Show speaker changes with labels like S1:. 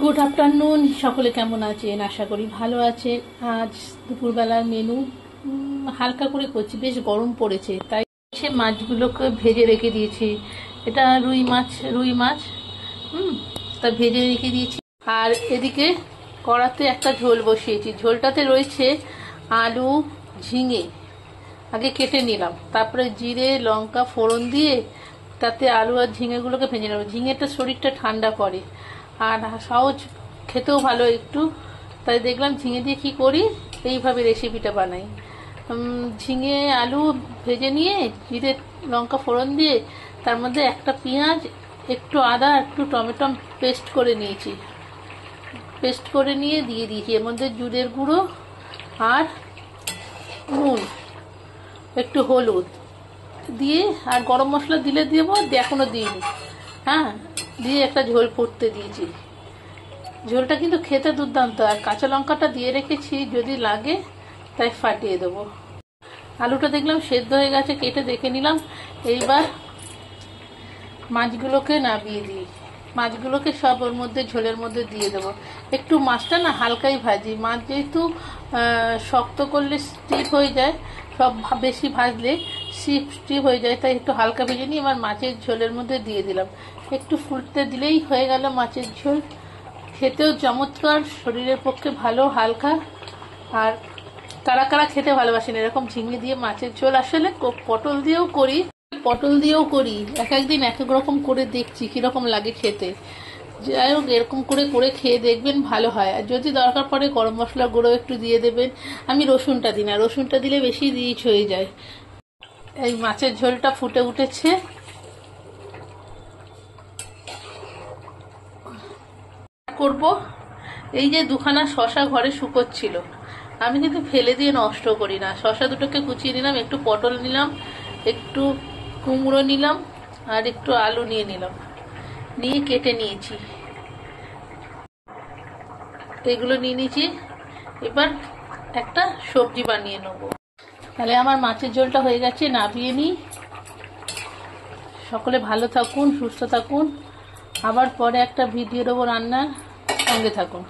S1: Good afternoon, সকলে কেমন আছেন? আশা করি ভালো আছেন। আজ দুপুরবেলার মেনু হালকা করে করছি, বেশ গরম পড়েছে তাই সে মাছগুলোকে ভেজে রেখে দিয়েছি। এটা রুই মাছ তা ভেজে রেখে দিয়েছি। আর এদিকে কড়াতে একটা ঝোল বসিয়েছি। ঝোলটাতে রয়েছে আলু, ঝিঙে আগে কেটে নিলাম, তারপরে জিরে লঙ্কা ফোড়ন দিয়ে তাতে আলু আর ঝিঙেগুলোকে ভেজে নেব। ঝিঙেটা শরীরটা ঠান্ডা করে আর সহজ, খেতেও ভালো একটু, তাই দেখলাম ঝিঙে দিয়ে কি করি, এইভাবে রেসিপিটা বানাই। ঝিঙে আলু ভেজে নিয়ে জিরে লঙ্কা ফোড়ন দিয়ে তার মধ্যে একটা পেঁয়াজ, একটু আদা, একটু টমেটো পেস্ট করে নিয়েছি। পেস্ট করে নিয়ে দিয়ে দিয়েছি এর মধ্যে জিরের গুঁড়ো আর নুন, একটু হলুদ দিয়ে, আর গরম মশলা দিলে দেবো, এখনো দিইনি। দিয়ে একটা ঝোল ফুটতে দিয়েছি। ঝোলটা কিন্তু খেতে দুর্দান্ত, আর কাঁচা লঙ্কাটা দিয়ে রেখেছি, যদি লাগে তাই ফাটিয়ে দেবো। আলুটা দেখলাম সেদ্ধ হয়ে গেছে, কেটে দেখে নিলাম। এইবার মাছগুলোকে নামিয়ে দিই। মাছগুলোকে সব ওর মধ্যে ঝোলের মধ্যে দিয়ে দেবো। একটু মাছটা না হালকাই ভাজি, মাছ যেহেতু শক্ত করলে স্টিপ হয়ে যায়, সব বেশি ভাজলে স্টিপ হয়ে যায়, তাই একটু হালকা ভেজে নিয়ে এবার মাছের ঝোলের মধ্যে দিয়ে দিলাম। একটু ফুটতে দিলেই হয়ে গেল মাছের ঝোল। খেতেও চমৎকার, শরীরের পক্ষে ভালো, হালকা। আর কারা কারা খেতে ভালোবাসেন এরকম ঝিঙে দিয়ে মাছের ঝোল? আসলে পটল দিয়েও করি, এক একদিন এক এক রকম করে দেখছি কিরকম লাগে খেতে। যাই হোক, এরকম করে করে খেয়ে দেখবেন, ভালো হয়। আর যদি দরকার পড়ে গরম মশলা গুঁড়ো একটু দিয়ে দেবেন। আমি রসুনটা দিই না, রসুনটা দিলে বেশি রিচ হয়ে যায়। এই মাছের ঝোলটা ফুটে উঠেছে। করব, এই যে দুখানা শশা ঘরে শুকোচ্ছিল, আমি কিন্তু ফেলে দিয়ে নষ্ট করি না। শশা দুটোকে কুচিয়ে নিলাম, একটু পটল নিলাম, একটু কুমড়ো নিলাম, আর একটু আলু নিলাম, নিয়ে কেটে নিয়েছি। এগুলো নিয়ে নিয়েছি। এবার একটা সবজি বানিয়ে নেব। তাহলে আমার মাছের ঝোলটা হয়ে গেছে, নামিয়ে নিই। সকলে ভালো থাকুন, সুস্থ থাকুন। আবার পরে একটা ভিডিও দেবো রান্নার, সঙ্গে থাকুন।